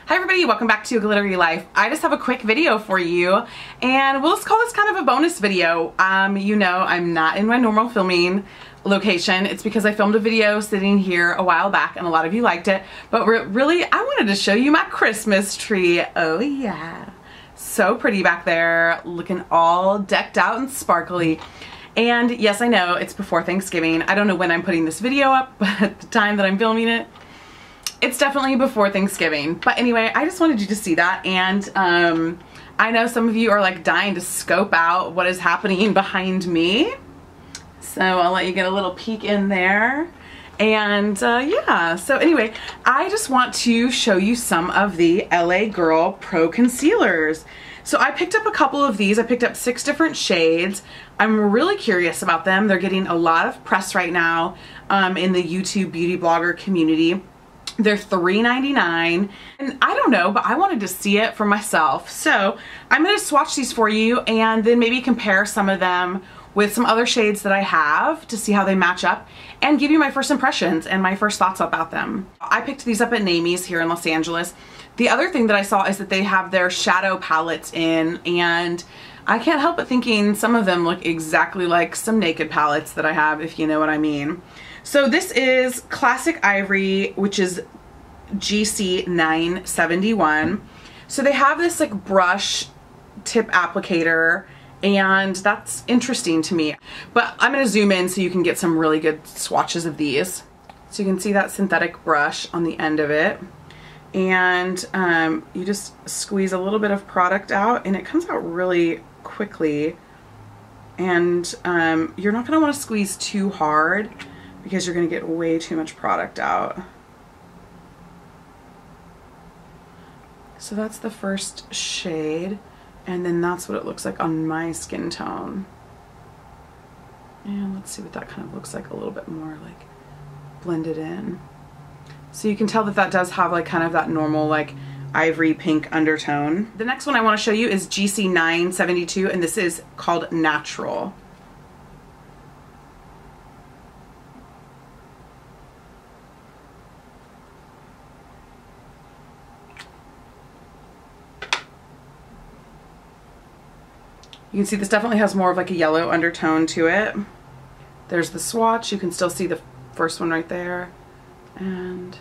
Hi everybody, welcome back to Glittery Life. I just have a quick video for you, and we'll just call this kind of a bonus video. You know, I'm not in my normal filming location. It's because I filmed a video sitting here a while back and a lot of you liked it, but really I wanted to show you my Christmas tree. Oh yeah, so pretty back there, looking all decked out and sparkly. And yes, I know it's before Thanksgiving. I don't know when I'm putting this video up, but at the time that I'm filming it, it's definitely before Thanksgiving. But anyway, I just wanted you to see that. And I know some of you are like dying to scope out what is happening behind me. So I'll let you get a little peek in there. And yeah, so anyway, I just want to show you some of the LA Girl Pro Concealers. So I picked up a couple of these. I picked up 6 different shades. I'm really curious about them. They're getting a lot of press right now in the YouTube beauty blogger community. They're $3.99, and I don't know, but I wanted to see it for myself. So I'm going to swatch these for you and then maybe compare some of them with some other shades that I have to see how they match up and give you my first impressions and my first thoughts about them. I picked these up at Namie's here in Los Angeles. The other thing that I saw is that they have their shadow palettes in, and I can't help but thinking some of them look exactly like some Naked palettes that I have, if you know what I mean. So this is Classic Ivory, which is GC 971. So they have this like brush tip applicator, and that's interesting to me. But I'm going to zoom in so you can get some really good swatches of these. So you can see that synthetic brush on the end of it. And you just squeeze a little bit of product out, and it comes out really quickly. And you're not going to want to squeeze too hard, because you're going to get way too much product out. So that's the first shade, and then that's what it looks like on my skin tone. And let's see what that kind of looks like a little bit more like blended in. So you can tell that that does have like kind of that normal like ivory pink undertone. The next one I want to show you is GC 972, and this is called Natural. You can see this definitely has more of like a yellow undertone to it. There's the swatch. You can still see the first one right there. And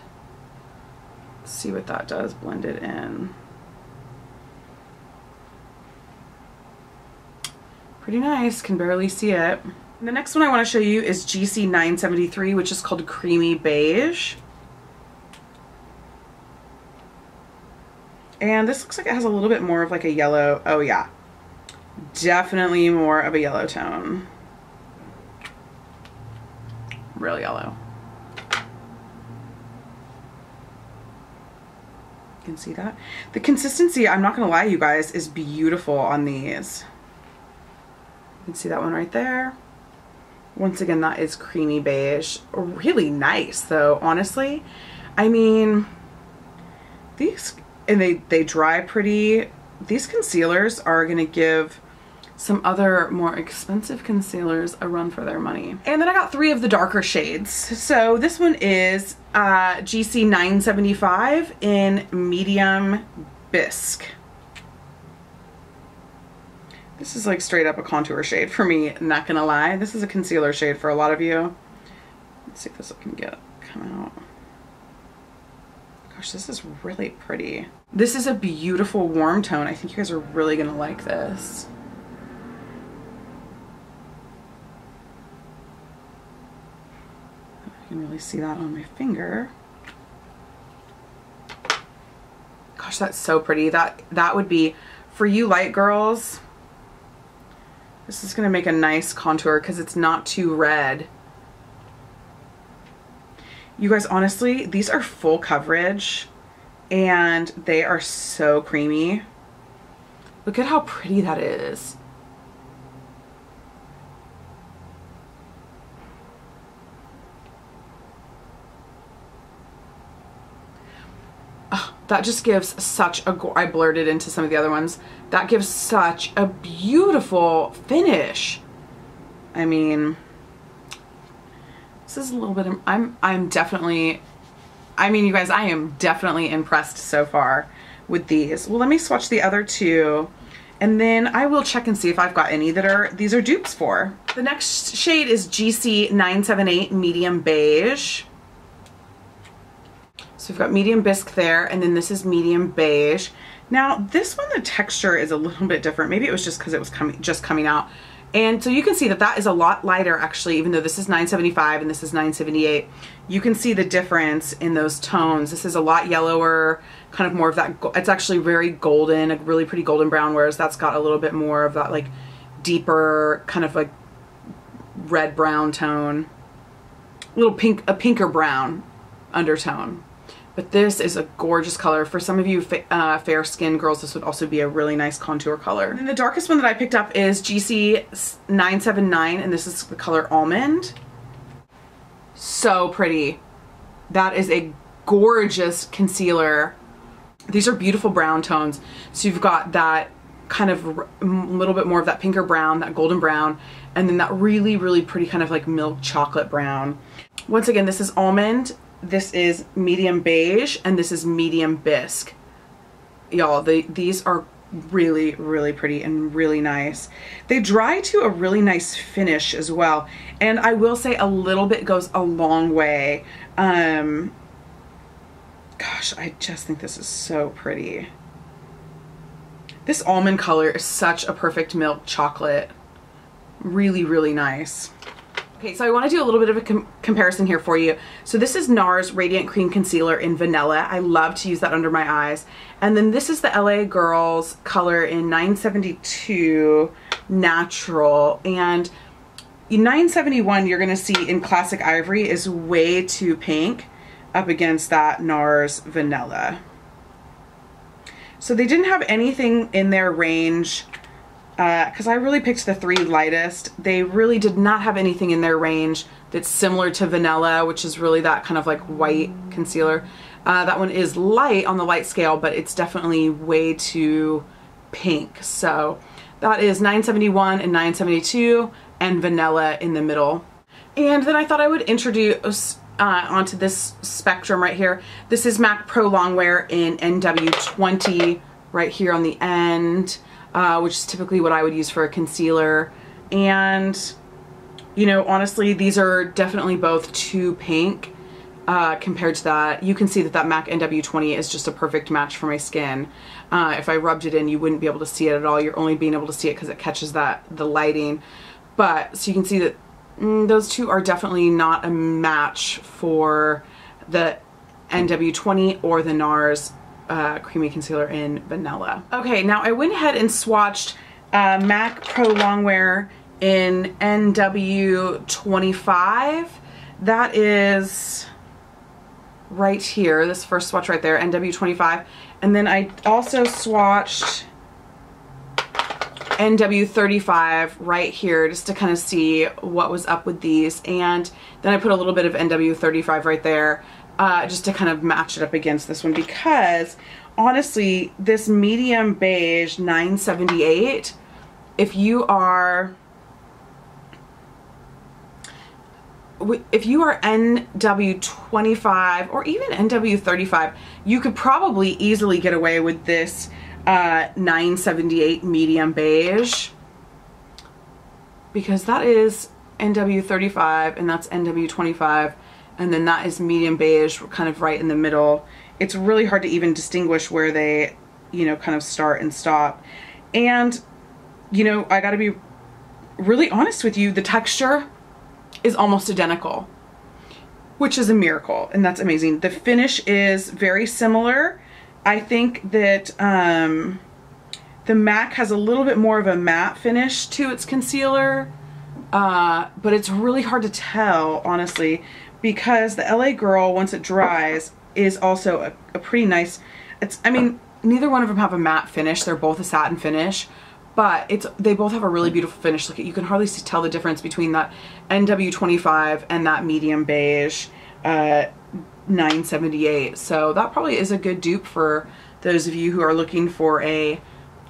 let's see what that does blended in. Pretty nice. Can barely see it. And the next one I want to show you is GC 973, which is called Creamy Beige. And this looks like it has a little bit more of like a yellow. Oh yeah. Definitely more of a yellow tone. Real yellow. You can see that. The consistency, I'm not gonna lie you guys, is beautiful on these. You can see that one right there. Once again, that is Creamy Beige. Really nice though, honestly. I mean, these, and they dry pretty. These concealers are gonna give some other more expensive concealers a run for their money. And then I got 3 of the darker shades. So this one is GC 975 in Medium Bisque. This is like straight up a contour shade for me, not gonna lie. This is a concealer shade for a lot of you. Let's see if this can come out. Gosh, this is really pretty. This is a beautiful warm tone. I think you guys are really gonna like this. You can really see that on my finger. Gosh, that's so pretty. That would be, for you light girls, this is gonna make a nice contour because it's not too red. You guys, honestly, these are full coverage and they are so creamy. Look at how pretty that is. Oh, that just gives such a, I blurred into some of the other ones. That gives such a beautiful finish. I mean, this is a little bit, I'm definitely I mean, you guys, I am definitely impressed so far with these. Well, let me swatch the other two, and then I will check and see if I've got any that are, these are dupes for. The next shade is GC 978 Medium Beige. So we've got medium bisque there, and then this is medium beige. Now this one, the texture is a little bit different. Maybe it was just because it was just coming out. And so you can see that that is a lot lighter actually, even though this is 975 and this is 978. You can see the difference in those tones. This is a lot yellower, kind of more of that, it's actually very golden, a really pretty golden brown, whereas that's got a little bit more of that like deeper kind of like red brown tone. A little pink, a pinker brown undertone. But this is a gorgeous color. For some of you fair skinned girls, this would also be a really nice contour color. And then the darkest one that I picked up is GC 979, and this is the color Almond. So pretty. That is a gorgeous concealer. These are beautiful brown tones. So you've got that kind of a little bit more of that pinker brown, that golden brown, and then that really, really pretty kind of like milk chocolate brown. Once again, this is Almond. This is medium beige, and this is medium bisque. Y'all, these are really, really pretty and really nice. They dry to a really nice finish as well. And I will say a little bit goes a long way. Gosh, I just think this is so pretty. This almond color is such a perfect milk chocolate. Really, really nice. Okay, so I want to do a little bit of a comparison here for you. So this is NARS Radiant Cream Concealer in Vanilla. I love to use that under my eyes. And then this is the LA Girls color in 972 Natural. And in 971, you're going to see in Classic Ivory is way too pink up against that NARS Vanilla. So they didn't have anything in their range, because I really picked the three lightest. They really did not have anything in their range that's similar to Vanilla, which is really that kind of like white concealer. That one is light on the light scale, but it's definitely way too pink. So that is 971 and 972 and Vanilla in the middle. And then I thought I would introduce onto this spectrum right here. This is MAC Pro Longwear in NW20 right here on the end. Which is typically what I would use for a concealer. And, you know, honestly, these are definitely both too pink compared to that. You can see that that MAC NW20 is just a perfect match for my skin. If I rubbed it in, you wouldn't be able to see it at all. You're only being able to see it because it catches the lighting. But, so you can see that those two are definitely not a match for the NW20 or the NARS creamy concealer in Vanilla. Okay, now I went ahead and swatched MAC Pro Longwear in NW25. That is right here, this first swatch right there, NW25. And then I also swatched NW35 right here just to kind of see what was up with these. And then I put a little bit of NW35 right there just to kind of match it up against this one, because honestly, this medium beige 978, if you are NW25 or even NW35, you could probably easily get away with this 978 medium beige, because that is NW35 and that's NW25, and then that is medium beige, kind of right in the middle. It's really hard to even distinguish where they, you know, kind of start and stop. And, you know, I gotta be really honest with you, the texture is almost identical, which is a miracle, and that's amazing. The finish is very similar. I think that the MAC has a little bit more of a matte finish to its concealer, but it's really hard to tell, honestly, because the LA Girl, once it dries, is also a pretty nice, I mean, neither one of them have a matte finish. They're both a satin finish, but they both have a really beautiful finish. Look, you can hardly tell the difference between that NW25 and that medium beige 978. So that probably is a good dupe for those of you who are looking for a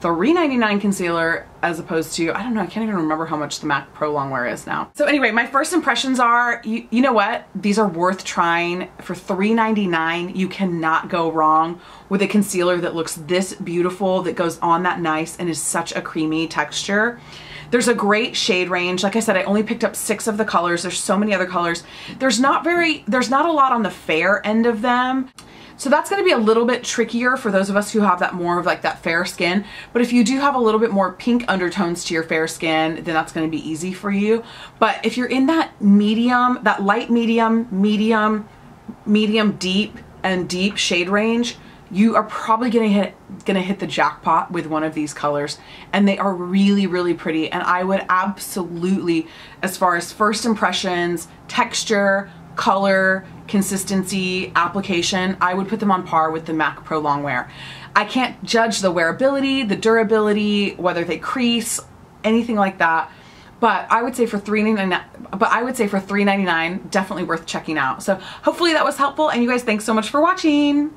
$3.99 concealer as opposed to, I don't know, I can't even remember how much the MAC Pro Longwear is now. So anyway, my first impressions are, you know what? These are worth trying. For $3.99, you cannot go wrong with a concealer that looks this beautiful, that goes on that nice and is such a creamy texture. There's a great shade range. Like I said, I only picked up 6 of the colors. There's so many other colors. There's not a lot on the fair end of them. So that's going to be a little bit trickier for those of us who have that more of like that fair skin. But if you do have a little bit more pink undertones to your fair skin, then that's going to be easy for you. But if you're in that medium, that light medium, medium deep and deep shade range, you are probably gonna hit the jackpot with one of these colors. And they are really, really pretty. And I would absolutely, as far as first impressions, texture, color, consistency, application, I would put them on par with the MAC Pro Longwear. I can't judge the wearability, the durability, whether they crease, anything like that. But I would say for $3.99, definitely worth checking out. So hopefully that was helpful, and you guys, thanks so much for watching.